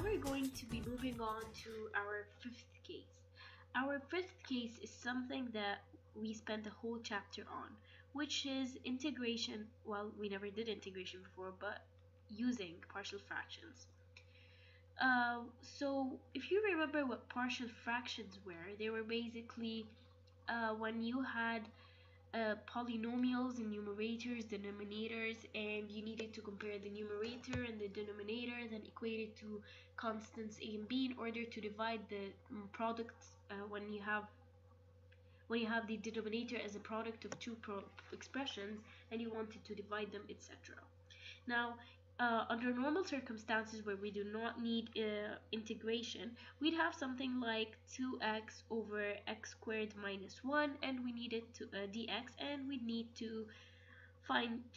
we're going to be moving on to our fifth case. Our fifth case is something that we spent a whole chapter on, which is integration. Well, we never did integration before, but using partial fractions. So if you remember what partial fractions were, they were basically when you had polynomials in numerators, denominators, and you needed to compare the numerator and the denominator, then equate it to constants a and b in order to divide the products when you have the denominator as a product of two expressions and you wanted to divide them, etc. Now, under normal circumstances where we do not need integration, we'd have something like 2x over x squared minus 1, and we needed to dx, and we need to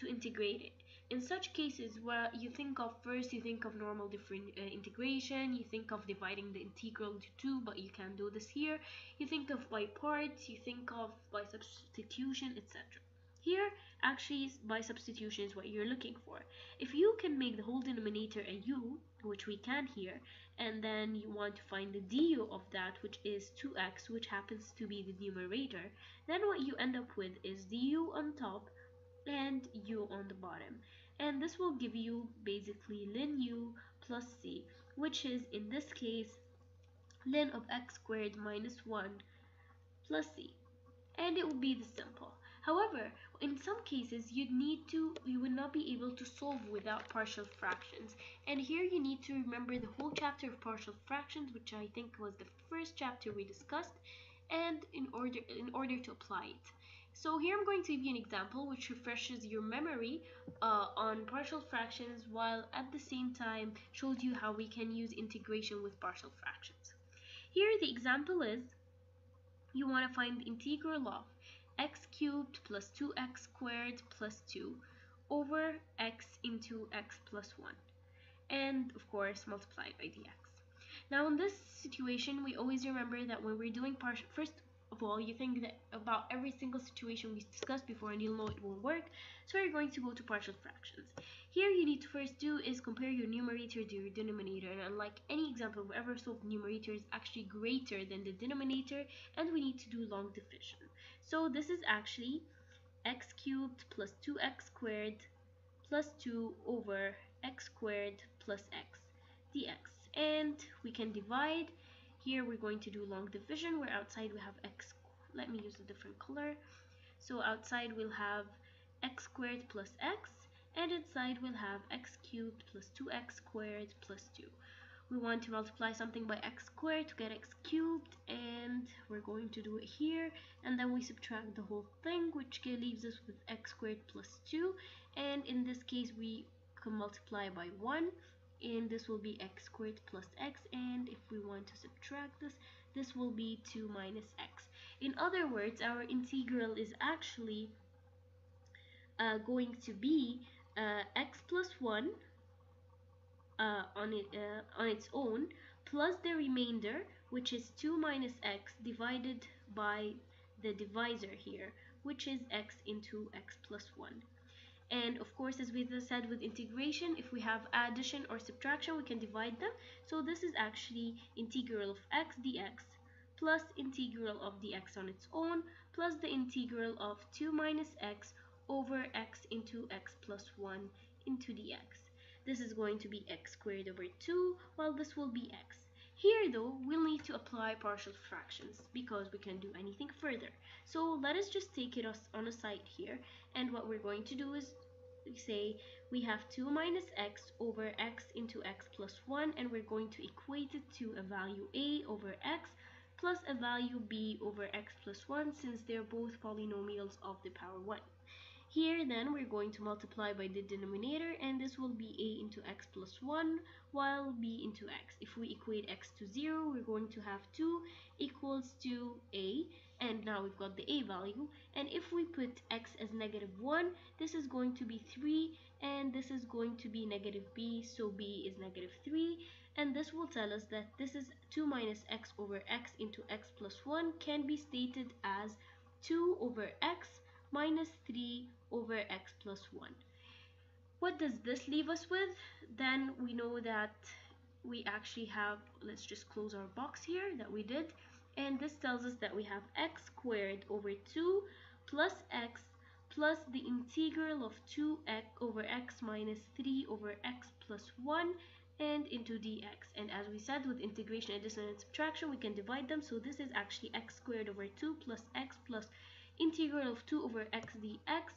integrate it. In such cases, what you think of first, you think of normal different integration, you think of dividing the integral into 2, but you can't do this here. You think of by parts, you think of by substitution, etc. Here, actually, by substitution is what you're looking for. If you can make the whole denominator a u, which we can here, and then you want to find the du of that, which is 2x, which happens to be the numerator, then what you end up with is du on top and u on the bottom. And this will give you basically ln u plus c, which is, in this case, ln of x squared minus 1 plus c. And it will be this simple. However, in some cases you would not be able to solve without partial fractions. And here you need to remember the whole chapter of partial fractions, which I think was the first chapter we discussed, and in order to apply it. So here I'm going to give you an example which refreshes your memory on partial fractions, while at the same time shows you how we can use integration with partial fractions. Here the example is, you want to find the integral of x cubed plus 2x squared plus 2 over x into x plus 1, and of course multiply by dx. Now in this situation, we always remember that when we're doing partial, first of all, you think that about every single situation we discussed before and you'll know it won't work, so we're going to go to partial fractions. Here you need to first do is compare your numerator to your denominator, and unlike any example we've ever solved, numerator is actually greater than the denominator, and we need to do long division. So this is actually x cubed plus 2x squared plus 2 over x squared plus x dx. And we can divide. Here we're going to do long division, where outside we have x, let me use a different color. So outside we'll have x squared plus x, and inside we'll have x cubed plus 2x squared plus 2. We want to multiply something by x squared to get x cubed, and we're going to do it here, and then we subtract the whole thing, which leaves us with x squared plus 2, and in this case we can multiply by 1, and this will be x squared plus x, and if we want to subtract this, this will be 2 minus x. In other words, our integral is actually going to be x plus 1 on its own, plus the remainder, which is 2 minus x, divided by the divisor here, which is x into x plus 1. And of course, as we said with integration, if we have addition or subtraction, we can divide them. So this is actually integral of x dx plus integral of dx on its own, plus the integral of 2 minus x over x into x plus 1 into dx. This is going to be x squared over 2, while this will be x. Here though, we'll need to apply partial fractions because we can do anything further. So let us just take it on a side here, and what we're going to do is say we have 2 minus x over x into x plus 1, and we're going to equate it to a value a over x plus a value b over x plus 1, since they're both polynomials of the power 1. Here then we're going to multiply by the denominator, and this will be a into x plus 1 while b into x. If we equate x to 0, we're going to have 2 equals to a, and now we've got the a value. And if we put x as negative 1, this is going to be 3, and this is going to be negative b, so b is negative 3. And this will tell us that this is 2 minus x over x into x plus 1 can be stated as 2 over x minus 3 over x plus 1. What does this leave us with? Then we know that we actually have, let's just close our box here that we did, and this tells us that we have x squared over 2 plus x plus the integral of 2x over x minus 3 over x plus 1 and into dx. And as we said, with integration, addition, and subtraction, we can divide them. So this is actually x squared over 2 plus x plus integral of 2 over x dx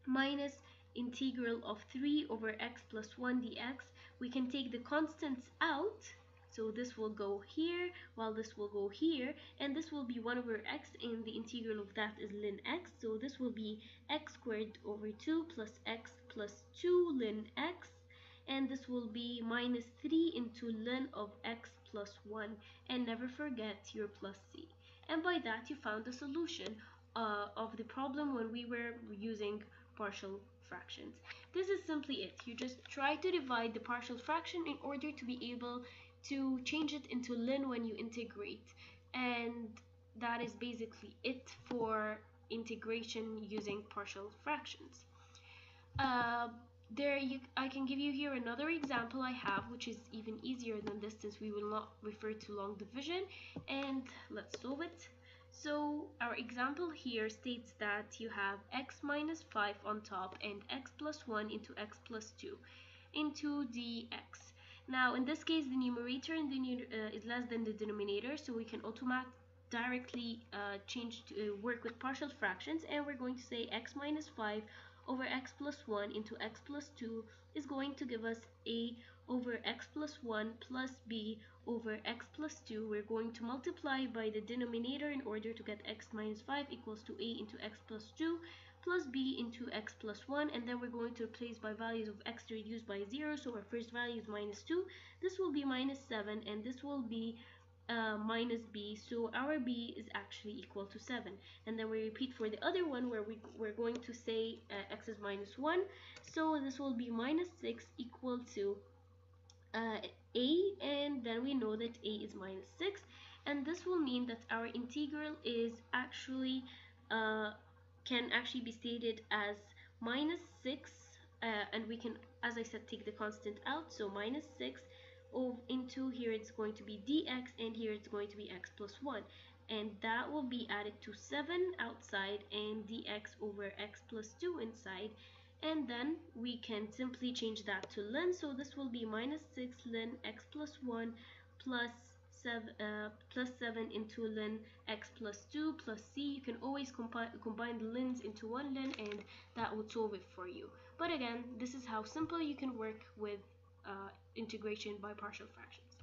minus integral of 3 over x plus 1 dx. We can take the constants out, so this will go here while this will go here, and this will be 1 over x, and the integral of that is ln x, so this will be x squared over 2 plus x plus 2 ln x, and this will be minus 3 into ln of x plus 1, and never forget your plus c. And by that you found the solution of the problem when we were using partial fractions. This is simply it. You just try to divide the partial fraction in order to be able to change it into ln when you integrate, and that is basically it for integration using partial fractions. I can give you here another example I have, which is even easier than this since we will not refer to long division, and let's solve it. So our example here states that you have x minus 5 on top and x plus 1 into x plus 2 into dx. Now in this case the numerator is less than the denominator, so we can directly change to work with partial fractions, and we're going to say x minus 5 over x plus 1 into x plus 2 is going to give us a over x plus 1 plus b over x plus 2. We're going to multiply by the denominator in order to get x minus 5 equals to a into x plus 2 plus b into x plus 1, and then we're going to replace by values of x reduced by 0, so our first value is minus 2, this will be minus 7, and this will be minus b, so our b is actually equal to 7. And then we repeat for the other one where we're going to say x is minus 1, so this will be minus 6 equal to a, and then we know that a is minus 6, and this will mean that our integral is actually can actually be stated as minus 6, and we can, as I said, take the constant out, so minus 6 into here it's going to be dx, and here it's going to be x plus 1, and that will be added to 7 outside and dx over x plus 2 inside, and then we can simply change that to ln, so this will be minus 6 ln x plus 1 plus 7 into ln x plus 2 plus c. You can always combine the lns into one ln, and that would solve it for you. But again, this is how simple you can work with integration by partial fractions.